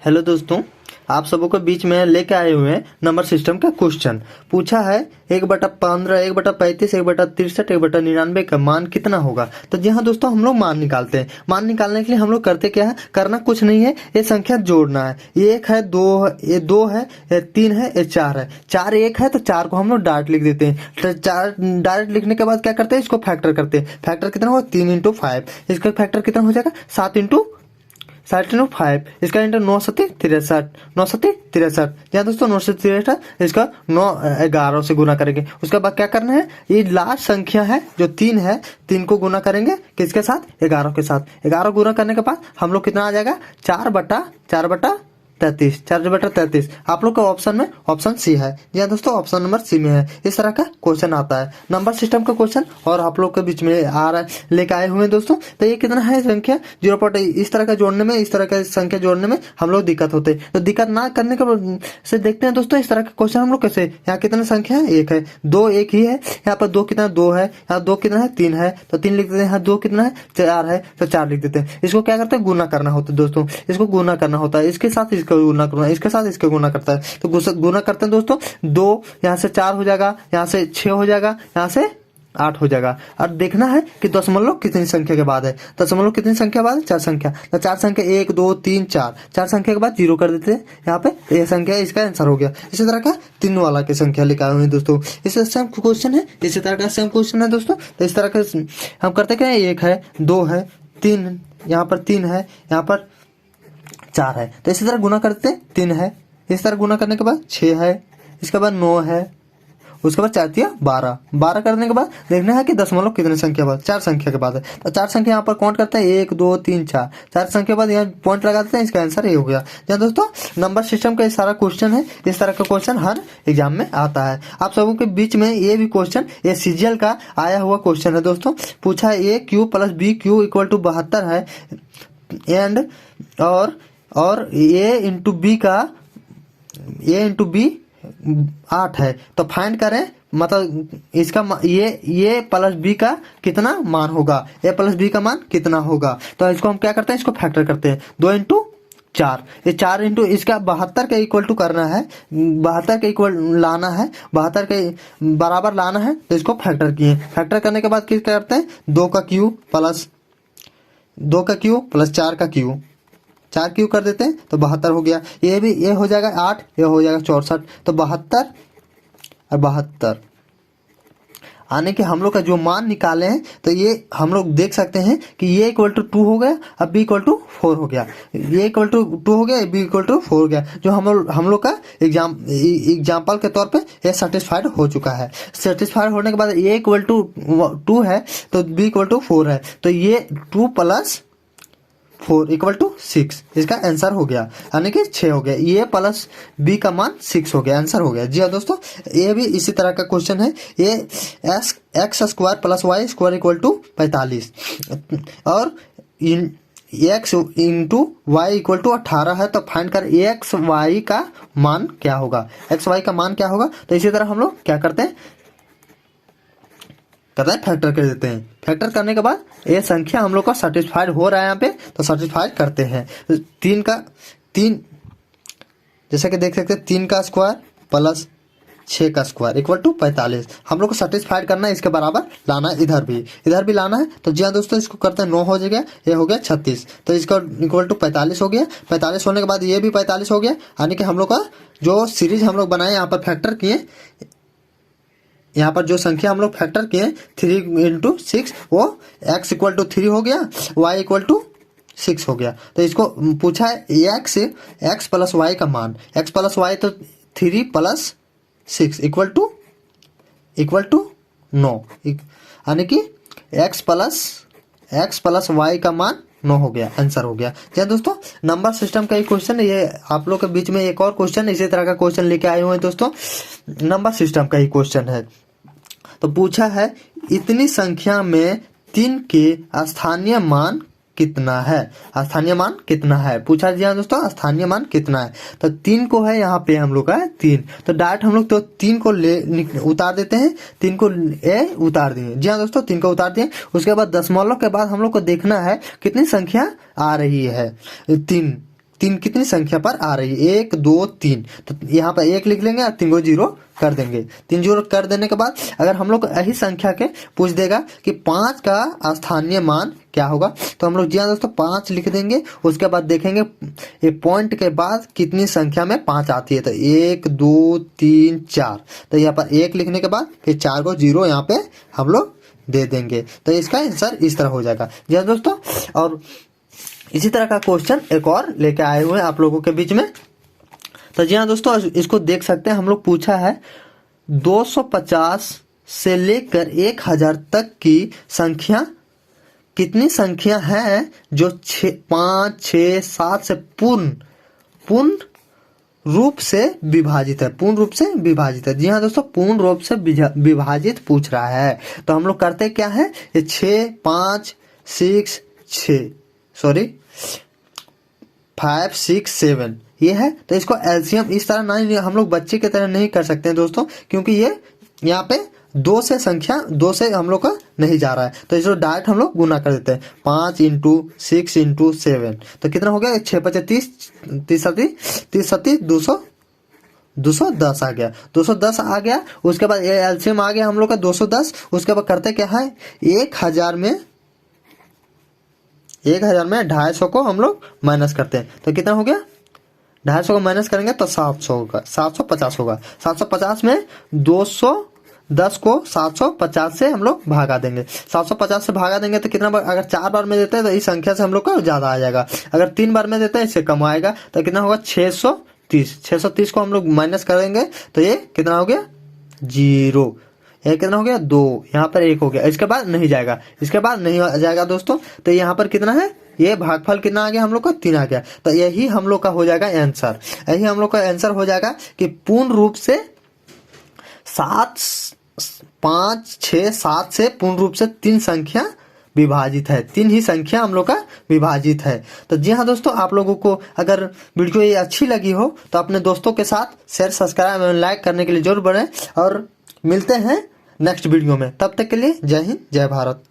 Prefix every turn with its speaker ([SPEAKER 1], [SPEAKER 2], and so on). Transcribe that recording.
[SPEAKER 1] Hello दोस्तों, आप सबों के बीच में लेके आए हुए हैं नंबर सिस्टम का क्वेश्चन। पूछा है 1/15, 1/35, 1/63, 1/99 का मान कितना होगा। तो जी हाँ दोस्तों, हम लोग मान निकालते हैं। मान निकालने के लिए हम लोग करते क्या है, करना कुछ नहीं है, ये संख्या जोड़ना है। ये 1 है, 2 है, ये 2 है, ये 3 है, ये 4 है। 4 1 है तो 4 को हम लोग डायरेक्ट लिख देते हैं। तो 4 डायरेक्ट लिखने के बाद क्या करते हैं, इसको फैक्टर करते हैं। फैक्टर कितना होगा, 3 × 5। इसका फैक्टर कितना हो जाएगा, 7 × 5। इसका इंटर 9 7 63, 9 7 63। यहाँ दोस्तों 9 से 63, इसका 9 11 से गुना करेंगे। उसके बाद क्या करना है, ये लास्ट संख्या है जो 3 है, 3 को गुना करेंगे किसके साथ, 11 के साथ। 11 गुना करने के बाद हम लोग कितना आ जाएगा, 4/33। आप लोग का ऑप्शन में ऑप्शन सी है। जी हाँ दोस्तों, ऑप्शन नंबर सी में है। इस तरह का क्वेश्चन आता है, नंबर सिस्टम का क्वेश्चन, और आप लोग के बीच में आ रहा है, लेके आए हुए हैं दोस्तों। तो ये कितना है संख्या, 0. इस तरह का जोड़ने में, इस तरह का संख्या जोड़ने में हम लोग दिक्कत होते हैं। तो दिक्कत ना करने के से देखते हैं दोस्तों, इस तरह का क्वेश्चन हम लोग कैसे। यहाँ कितना संख्या है, 1 है, 2 1 ही है। यहाँ पर 2 कितना, 2 है। यहाँ 2 कितना है, 3 है, तो 3 लिख देते हैं। यहाँ 2 कितना है, 4 है, तो 4 लिख देते हैं। इसको क्या करते हैं, गुना करना होता है दोस्तों। इसको गुना करना होता है, इसके साथ इसका गुना करना, इसके साथ इसके गुना करता है। तो गुना करते हैं दोस्तों, 2 यहाँ से 4 हो जाएगा, यहाँ से 6 हो जाएगा, यहाँ से 8 हो जाएगा। और देखना है कि दशमलव कितनी संख्या के बाद है। दशमलव कितनी संख्या बाद है, 4 संख्या। तो 4 संख्या 1 2 3 4, 4 संख्या के बाद 0 कर देते हैं। यहाँ पे ये संख्या, इसका आंसर हो गया। इसी तरह का 3 वाला की संख्या लिखा हुआ है दोस्तों। इसी सेम क्वेश्चन है, इसी तरह का सेम क्वेश्चन है दोस्तों। तो इस तरह का हम करते क्या है, 1 है, 2 है, 3, यहाँ पर 3 है, यहाँ पर 4 है। तो इसी तरह गुना करते हैं, 3 है, इस तरह गुना करने के बाद 6 है, इसके बाद 9 है, उसके बाद 4 × 12, 12 करने के बाद देखना है कि दशमलव कितने संख्या बाद, 4 संख्या के बाद है। तो 4 संख्या यहाँ पर काउंट करते हैं, 1 2 3 4, 4 संख्या बाद यहाँ पॉइंट लगा देते हैं। इसका आंसर ये हो गया। जहाँ दोस्तों नंबर सिस्टम का ये सारा क्वेश्चन है, इस तरह का क्वेश्चन हर एग्जाम में आता है। आप सबों के बीच में ये भी क्वेश्चन, ये सीजीएल का आया हुआ क्वेश्चन है दोस्तों। पूछा है AQ + BQ = 72 है, एंड और A × B 8 है। तो फाइंड करें, मतलब इसका ये प्लस बी का कितना मान होगा, A + B का मान कितना होगा। तो इसको हम क्या करते हैं, इसको फैक्टर करते हैं। 2 × 4, ये 4 × इसका 72 के इक्वल टू करना है, 72 के इक्वल लाना है, 72 के बराबर लाना है। तो इसको फैक्टर किए। फैक्टर करने के बाद क्या करते हैं, 2 का क्यू प्लस 4 का क्यू, 4 क्यू कर देते हैं। तो 72 हो गया। ये हो जाएगा 8, ये हो जाएगा 64। तो 72 और 72 आने के हम लोग का जो मान निकाले हैं, तो ये हम लोग देख सकते हैं कि ये = 2 हो गया, अब B = 4 हो गया। ये = 2 हो गया, B = 4 हो गया। जो हम लोग का एग्जाम्पल के तौर पे ये सेटिस्फाइड हो चुका है। सेटिस्फाइड होने के बाद A = 2 है, तो B = 4 है। तो ये 2 + 4 = 6, इसका आंसर हो गया, यानी कि 6 हो गया। ये प्लस B का मान 6 हो गया, आंसर हो गया। जी हाँ दोस्तों, ये भी इसी तरह का क्वेश्चन है। ये x² + y² = 45, और x × y = 18 है। तो फाइंड कर x y का मान क्या होगा, x y का मान क्या होगा। तो इसी तरह हम लोग क्या करते हैं, फैक्टर कर देते हैं। फैक्टर करने के बाद ये संख्या हम लोग का सेटिस्फाइड हो रहा है यहाँ पे, तो सेटिस्फाइड करते हैं। 3 जैसे कि देख सकते हैं, 3 का स्क्वायर प्लस 6 का स्क्वायर = 45। हम लोग को सेटिस्फाइड करना है, इसके बराबर लाना है, इधर भी लाना है। तो जी हाँ दोस्तों, इसको करते हैं, 9 हो जाएगा, ये हो गया 36। तो इसका = 45 हो गया। 45 होने के बाद ये भी 45 हो गया, यानी कि हम लोग का जो सीरीज हम लोग बनाए, यहाँ पर फैक्टर किए, यहाँ पर जो संख्या हम लोग फैक्टर किए 3 × 6, वो x = 3 हो गया, y = 6 हो गया। तो इसको पूछा है x + y का मान, x + y तो 3 + 6 = 9, यानी कि x + y का मान 9 हो गया, आंसर हो गया। क्या दोस्तों, नंबर सिस्टम का एक क्वेश्चन है। ये आप लोग के बीच में एक और क्वेश्चन इसी तरह का क्वेश्चन लेके आए हुए हैं दोस्तों। नंबर सिस्टम का ही क्वेश्चन है। तो पूछा है, इतनी संख्या में 3 के स्थानीय मान कितना है। स्थानीय मान कितना है पूछा जी हाँ दोस्तों, स्थानीय मान कितना है। तो 3 को है, यहाँ पे हम लोग का है 3, तो डायरेक्ट हम लोग तो 3 को उतार देते हैं, 3 को उतार दिए। जी हाँ दोस्तों, 3 को उतार दिए। उसके बाद दशमलव के बाद हम लोग को देखना है कितनी संख्या आ रही है, 3। तीन कितनी संख्या पर आ रही है, 1 2 3। तो यहाँ पर 1 लिख लेंगे और 3 को 0 कर देंगे। 3 0 कर देने के बाद अगर हम लोग यही संख्या के पूछ देगा कि 5 का स्थानीय मान क्या होगा, तो हम लोग जी हाँ दोस्तों 5 लिख देंगे। उसके बाद देखेंगे ये पॉइंट के बाद कितनी संख्या में 5 आती है, तो 1 2 3 4। तो यहाँ पर 1 लिखने के बाद फिर 4 को 0 यहाँ पे हम लोग दे देंगे। तो इसका आंसर इस तरह हो जाएगा जी हाँ दोस्तों। और इसी तरह का क्वेश्चन एक और लेके आए हुए हैं आप लोगों के बीच में। तो जी हाँ दोस्तों, इसको देख सकते हैं। हम लोग पूछा है 250 से लेकर 1000 तक की संख्या, कितनी संख्या है जो 5 6 7 से पूर्ण रूप से विभाजित है। पूर्ण रूप से विभाजित है जी हाँ दोस्तों, पूर्ण रूप से विभाजित पूछ रहा है। तो हम लोग करते क्या है, ये 6 5 5 6 7 ये है। तो इसको एलसीएम इस तरह नहीं, हम लोग बच्चे की तरह नहीं कर सकते हैं दोस्तों, क्योंकि ये यहाँ पे 2 से हम लोग का नहीं जा रहा है। तो इसको डायरेक्ट हम लोग गुना कर देते हैं, 5 × 6 × 7। तो कितना हो गया, 6 5 30 30 210 आ गया। 210 आ गया। उसके बाद ये एलसीएम आ गया हम लोग का 210। उसके बाद करते क्या है, 1000 में 250 को हम लोग माइनस करते हैं। तो कितना हो गया, 250 को माइनस करेंगे तो 700 होगा, 750 होगा। 750 में 210 को 750 से हम लोग भागा देंगे। 750 से भागा देंगे तो कितना बार, अगर 4 बार में देते हैं तो इस संख्या से हम लोग का ज्यादा आ जाएगा। अगर 3 बार में देते हैं इससे कम आएगा। तो कितना होगा, 630 को हम लोग माइनस करेंगे तो ये कितना हो गया, 0। ये कितना हो गया, 2। यहाँ पर 1 हो गया। इसके बाद नहीं जाएगा, इसके बाद नहीं जाएगा दोस्तों। तो यहाँ पर कितना है, ये भागफल कितना आ गया हम लोग का, 3 आ गया। तो यही हम लोग का हो जाएगा आंसर। यही हम लोग का आंसर हो जाएगा कि पूर्ण रूप से 5 6 7 से पूर्ण रूप से 3 संख्या विभाजित है। 3 ही संख्या हम लोग का विभाजित है। तो जी हाँ दोस्तों, आप लोगों को अगर वीडियो ये अच्छी लगी हो तो अपने दोस्तों के साथ शेयर सब्सक्राइब एवं लाइक करने के लिए जरूर बढ़े। और मिलते हैं नेक्स्ट वीडियो में, तब तक के लिए जय हिंद जय भारत।